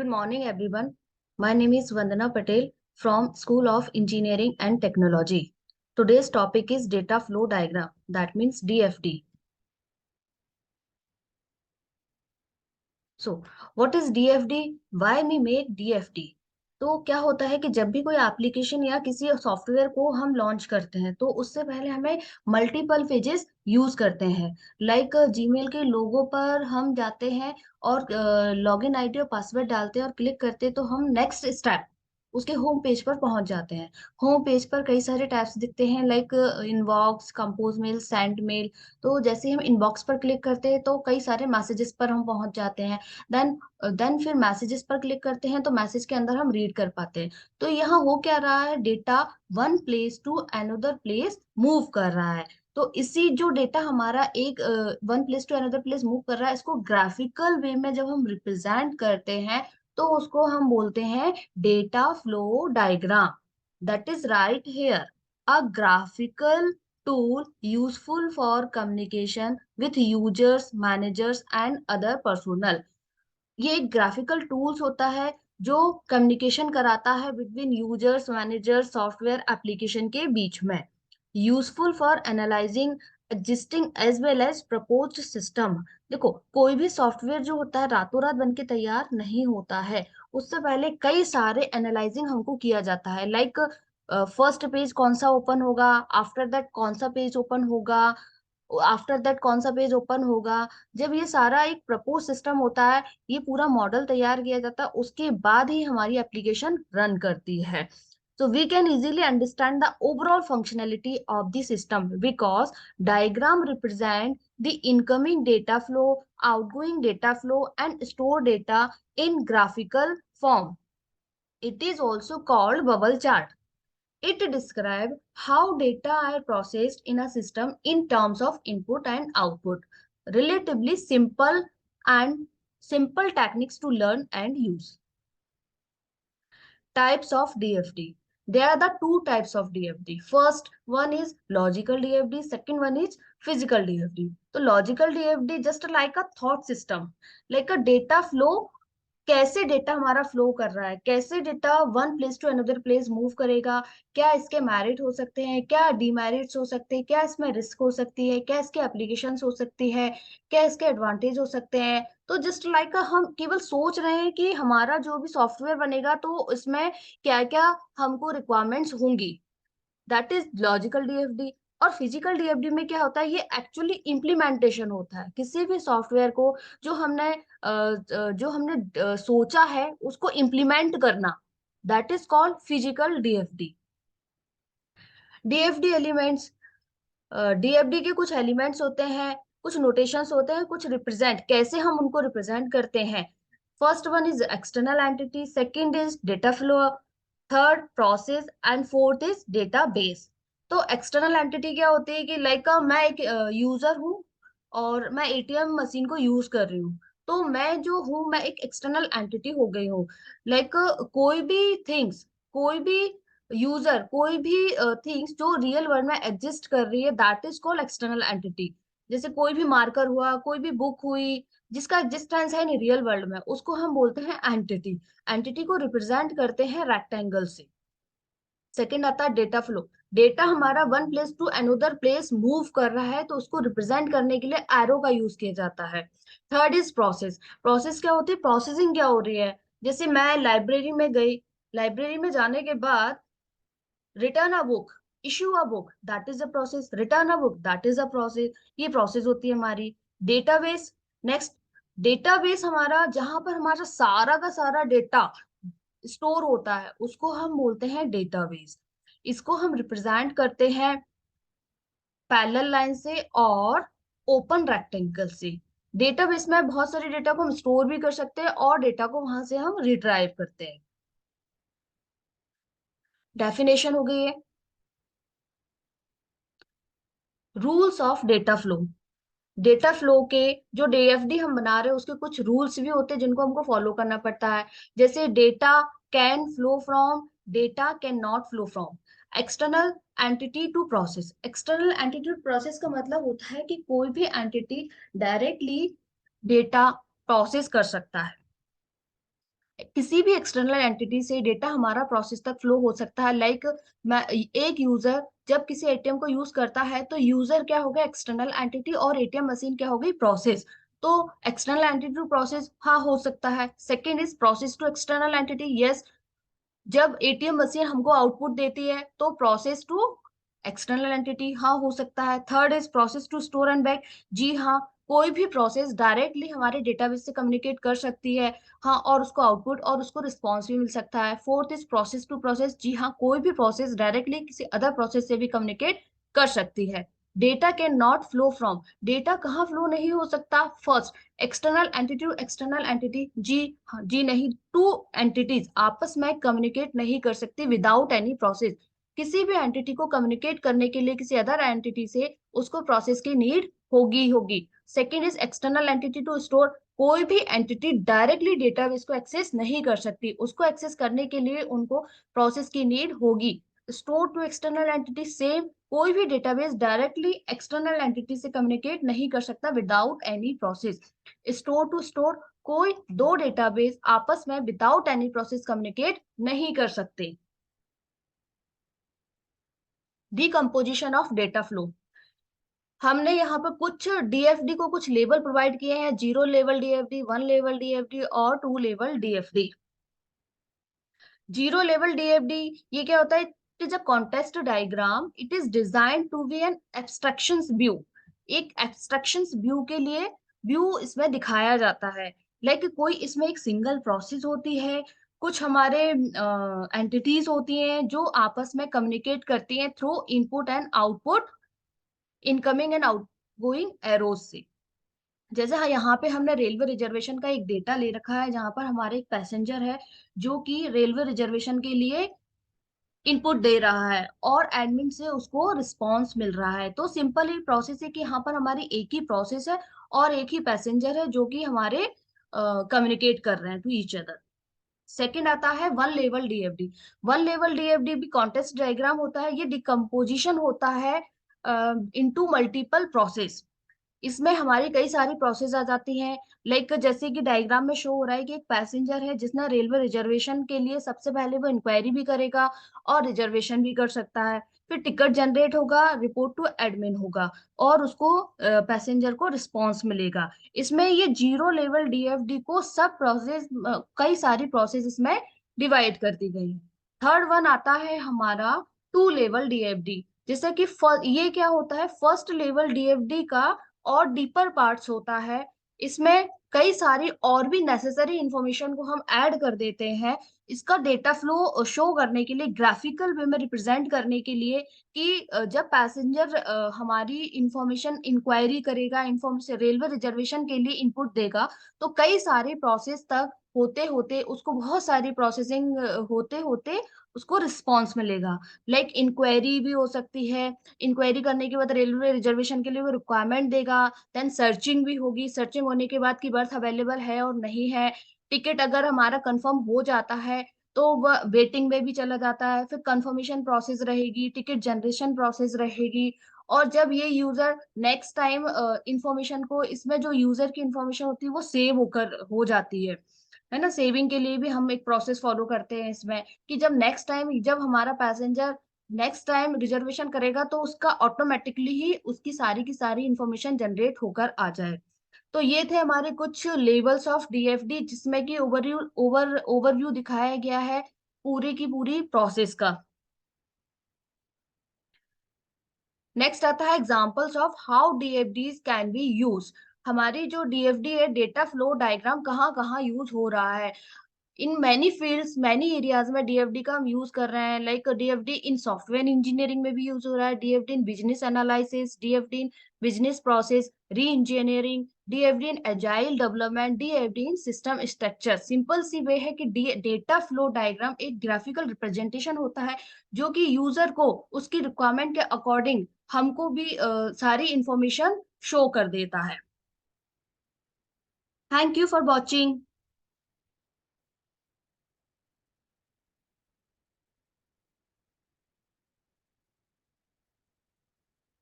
Good morning, everyone. My name is Vandana Patel from School of Engineering and Technology. Today's topic is data flow diagram, that means DFD. So, what is DFD? Why we make DFD? तो क्या होता है कि जब भी कोई application या किसी सॉफ्टवेयर को हम लॉन्च करते हैं तो उससे पहले हमें मल्टीपल पेजेस यूज करते हैं। लाइक जीमेल के लोगो पर हम जाते हैं और लॉगिन आईडी और पासवर्ड डालते हैं और क्लिक करते हैं तो हम नेक्स्ट स्टेप उसके होम पेज पर पहुंच जाते हैं। होम पेज पर कई सारे टैब्स दिखते हैं like inbox, compose mail, send mail. तो जैसे ही हम इनबॉक्स पर क्लिक करते हैं तो कई सारे मैसेजेस पर हम पहुंच जाते हैं। देन देन फिर मैसेजेस पर क्लिक करते हैं तो मैसेज के अंदर हम रीड कर पाते हैं। तो यहाँ हो क्या रहा है, data one place to another place move कर रहा है। तो इसी जो डेटा हमारा एक one place to another place move कर रहा है, इसको ग्राफिकल वे में जब हम रिप्रेजेंट करते हैं तो उसको हम बोलते हैं data flow diagram. That is right here, a graphical tool useful for communication with users, managers and other personnel। ये एक ग्राफिकल टूल्स होता है जो कम्युनिकेशन कराता है between users, managers, software application के बीच में। Useful for analysing existing as well as proposed system. देखो, कोई भी सॉफ्टवेयर जो होता है रातों रात बन के तैयार नहीं होता है। उससे पहले कई सारे एनालाइजिंग हमको किया जाता है। लाइक फर्स्ट पेज कौन सा ओपन होगा, आफ्टर दैट कौन सा पेज ओपन होगा, आफ्टर दैट कौन सा पेज ओपन होगा। जब ये सारा एक प्रपोज सिस्टम होता है, ये पूरा मॉडल तैयार किया जाता है, उसके बाद ही हमारी एप्लीकेशन रन करती है। So we can easily understand the overall functionality of the system because diagram represent the incoming data flow, outgoing data flow and store data in graphical form. It is also called bubble chart. It describes how data are processed in a system in terms of input and output. Relatively simple and simple techniques to learn and use. Types of DFD. There are the two types of DFD. First one is logical DFD. Second one is physical DFD. So logical DFD just like a thought system, like a data flow। कैसे data हमारा flow कर रहा है, कैसे data one place to another place move करेगा, क्या इसके merit हो सकते हैं, क्या डीमेरिट्स हो सकते हैं, क्या इसमें रिस्क हो सकती है, क्या इसके एप्लीकेशंस हो सकती है, क्या इसके एडवांटेज हो सकते हैं। तो जस्ट लाइक हम केवल सोच रहे हैं कि हमारा जो भी सॉफ्टवेयर बनेगा तो इसमें क्या क्या हमको रिक्वायरमेंट्स होंगी। That is logical DFD. और फिजिकल डीएफडी में क्या होता है, ये एक्चुअली इम्प्लीमेंटेशन होता है किसी भी सॉफ्टवेयर को जो हमने सोचा है उसको इम्प्लीमेंट करना। That is called physical DFD. DFD elements, DFD के कुछ एलिमेंट्स होते हैं, कुछ नोटेशंस होते हैं, कुछ रिप्रेजेंट, कैसे हम उनको रिप्रेजेंट करते हैं। First one is external entity, second is data flow, third process and fourth is data base. तो एक्सटर्नल एंटिटी क्या होती है कि लाइक मैं एक यूजर हूँ और मैं एटीएम मशीन को यूज कर रही हूँ। तो मैं जो हूँ, मैं एक एक्सटर्नल एंटिटी हो गई हूँ। लाइक कोई भी थिंग्स, कोई भी यूजर, कोई भी थिंग्स जो रियल वर्ल्ड में एग्जिस्ट कर रही है, that is called external entity. जैसे कोई भी मार्कर हुआ, कोई भी बुक हुई जिसका एग्जिस्टेंस है नहीं रियल वर्ल्ड में, उसको हम बोलते हैं एंटिटी। एंटिटी को रिप्रेजेंट करते हैं रेक्टेंगल से। सेकंड आता है डेटा फ्लो। डेटा हमारा one place to another place move कर रहा है तो उसको रिप्रेजेंट करने के लिए एरो का यूज किया जाता है। Third is process. प्रोसेस क्या होती है, प्रोसेसिंग क्या हो रही है। जैसे मैं लाइब्रेरी में गई, लाइब्रेरी में जाने के बाद return a book, issue a book, that is a process. Return a book, that is a process. ये प्रोसेस होती है हमारी। डेटाबेस, नेक्स्ट, डेटाबेस हमारा जहां पर हमारा सारा का सारा डेटा स्टोर होता है उसको हम बोलते हैं डेटाबेस। इसको हम रिप्रेजेंट करते हैं पैरेलल लाइन से और ओपन रेक्टेंगल से। डेटाबेस में बहुत सारे डेटा को हम स्टोर भी कर सकते हैं और डेटा को वहां से हम रिट्राइव करते हैं। डेफिनेशन हो गई है। Rules of data flow. Data flow के जो डीएफडी हम बना रहे हैं उसके कुछ रूल्स भी होते हैं जिनको हमको फॉलो करना पड़ता है। जैसे data can flow from, data can not flow from. External entity to process. External entity to process का मतलब होता है कि कोई भी एंटिटी डायरेक्टली डेटा प्रोसेस कर सकता है। किसी भी एक्सटर्नल एंटिटी से डेटा हमारा प्रोसेस तक फ्लो हो सकता है। लाइक मैं एक यूजर जब किसी एटीएम को यूज करता है तो यूजर क्या होगा, एक्सटर्नल एंटिटी, और एटीएम मशीन क्या होगी, प्रोसेस। तो एक्सटर्नल एंटिटी टू प्रोसेस, हाँ हो सकता है। Second is process to external entity, yes. जब एटीएम मशीन हमको आउटपुट देती है तो प्रोसेस टू एक्सटर्नल एंटिटी, हाँ हो सकता है। Third is process to store and back, जी हाँ, कोई भी प्रोसेस डायरेक्टली हमारे डेटाबेस से कम्युनिकेट कर सकती है, हाँ, और उसको आउटपुट और उसको रिस्पॉन्स भी मिल सकता है। Fourth is process to process, जी हाँ, कोई भी प्रोसेस डायरेक्टली किसी अदर प्रोसेस से भी कम्युनिकेट कर सकती है। Data can not flow from, data कहाँ फ्लो नहीं हो सकता, first external entity to external entity, जी हाँ, जी नहीं, टू एंटिटीज आपस में कम्युनिकेट नहीं कर सकती विदाउट एनी प्रोसेस। किसी भी एंटिटी को कम्युनिकेट करने के लिए किसी अदर एंटिटी से उसको प्रोसेस की नीड होगी होगी। Second is external entity to store, कोई भी एंटिटी डायरेक्टली डेटाबेस को एक्सेस नहीं कर सकती, उसको एक्सेस करने के लिए उनको प्रोसेस की नीड होगी। Store to external entity same, कोई भी डेटाबेस डायरेक्टली एक्सटर्नल एंटिटी से कम्युनिकेट नहीं कर सकता without any process. Store to store, कोई दो डेटाबेस आपस में विदाउट एनी प्रोसेस कम्युनिकेट नहीं कर सकते। डिकम्पोजिशन ऑफ डेटा फ्लो, हमने यहाँ पर कुछ डीएफडी को कुछ लेवल प्रोवाइड किए हैं, 0 लेवल डीएफडी, 1 लेवल डीएफडी और 2 लेवल डीएफडी। 0 लेवल डीएफडी ये क्या होता है, it is a context diagram, it is design to be an abstraction view, एक एब्स्ट्रक्शन व्यू के लिए व्यू इसमें दिखाया जाता है। लाइक कोई इसमें एक सिंगल प्रोसेस होती है, कुछ हमारे एंटिटीज होती हैं जो आपस में कम्युनिकेट करती हैं through input and output, incoming and outgoing arrows से। जैसे हाँ, यहाँ पे हमने रेलवे रिजर्वेशन का एक डेटा ले रखा है जहां पर हमारे एक पैसेंजर है जो कि रेलवे रिजर्वेशन के लिए इनपुट दे रहा है और एडमिन से उसको रिस्पॉन्स मिल रहा है। तो सिंपल ही प्रोसेस है कि यहाँ पर हमारी एक ही प्रोसेस है और एक ही पैसेंजर है जो कि हमारे कम्युनिकेट कर रहे हैं टू ईच अदर। सेकंड आता है 1 लेवल डीएफडी। 1 लेवल डीएफडी भी कॉन्टेक्स्ट डायग्राम होता है, ये डिकम्पोजिशन होता है इनटू मल्टीपल प्रोसेस। इसमें हमारी कई सारी प्रोसेस आ जाती हैं। लाइक जैसे कि डायग्राम में शो हो रहा है कि एक पैसेंजर है जिसने रेलवे रिजर्वेशन के लिए सबसे पहले वो इंक्वायरी भी करेगा और रिजर्वेशन भी कर सकता है। फिर टिकट जनरेट होगा, रिपोर्ट टू एडमिन होगा और उसको पैसेंजर को रिस्पॉन्स मिलेगा। इसमें ये 0 लेवल डीएफडी को सब प्रोसेस, कई सारी प्रोसेस इसमें डिवाइड कर दी गई है। थर्ड वन आता है हमारा 2 लेवल डीएफडी, जैसे कि ये क्या होता है, फर्स्ट लेवल डीएफडी का और डीपर पार्ट्स होता है। इसमें कई सारी और भी नेसेसरी इंफॉर्मेशन को हम ऐड कर देते हैं, इसका डेटा फ्लो शो करने के लिए, ग्राफिकल वे में रिप्रेजेंट करने के लिए कि जब पैसेंजर हमारी इंफॉर्मेशन इंक्वायरी करेगा, इंफॉर्मेशन रेलवे रिजर्वेशन के लिए इनपुट देगा, तो कई सारे प्रोसेस तक होते होते उसको बहुत सारी प्रोसेसिंग होते होते उसको रिस्पॉन्स मिलेगा। लाइक इंक्वायरी भी हो सकती है, इंक्वायरी करने के बाद रेलवे रिजर्वेशन के लिए वो रिक्वायरमेंट देगा, देन सर्चिंग भी होगी, सर्चिंग होने के बाद की बर्थ अवेलेबल है और नहीं है। टिकट अगर हमारा कंफर्म हो जाता है तो वह वेटिंग में भी चला जाता है, फिर कंफर्मेशन प्रोसेस रहेगी, टिकट जनरेशन प्रोसेस रहेगी। और जब ये यूजर नेक्स्ट टाइम इंफॉर्मेशन को, इसमें जो यूजर की इंफॉर्मेशन होती है वो सेव होकर हो जाती है ना, सेविंग के लिए भी हम एक प्रोसेस फॉलो करते हैं इसमें, कि जब नेक्स्ट टाइम जब हमारा पैसेंजर नेक्स्ट टाइम रिजर्वेशन करेगा तो उसका ऑटोमेटिकली ही उसकी सारी की सारी इंफॉर्मेशन जनरेट होकर आ जाए। तो ये थे हमारे कुछ लेवल्स ऑफ डीएफडी जिसमें कि ओवरव्यू दिखाया गया है पूरी की पूरी प्रोसेस का। नेक्स्ट आता है examples of how DFDs can be use. हमारी जो डीएफडी है, डेटा फ्लो डायग्राम, कहाँ कहाँ यूज हो रहा है। In many fields, many areas में डीएफडी का हम यूज कर रहे हैं। Like DFD in software engineering में भी यूज हो रहा है, DFD in business analysis, DFD in business process re engineering, DFD in agile development, DFD in system structure. Simple सी वे है कि डेटा फ्लो डायग्राम एक ग्राफिकल रिप्रेजेंटेशन होता है जो कि यूजर को उसकी रिक्वायरमेंट के अकॉर्डिंग हमको भी सारी इंफॉर्मेशन शो कर देता है। Thank you for watching.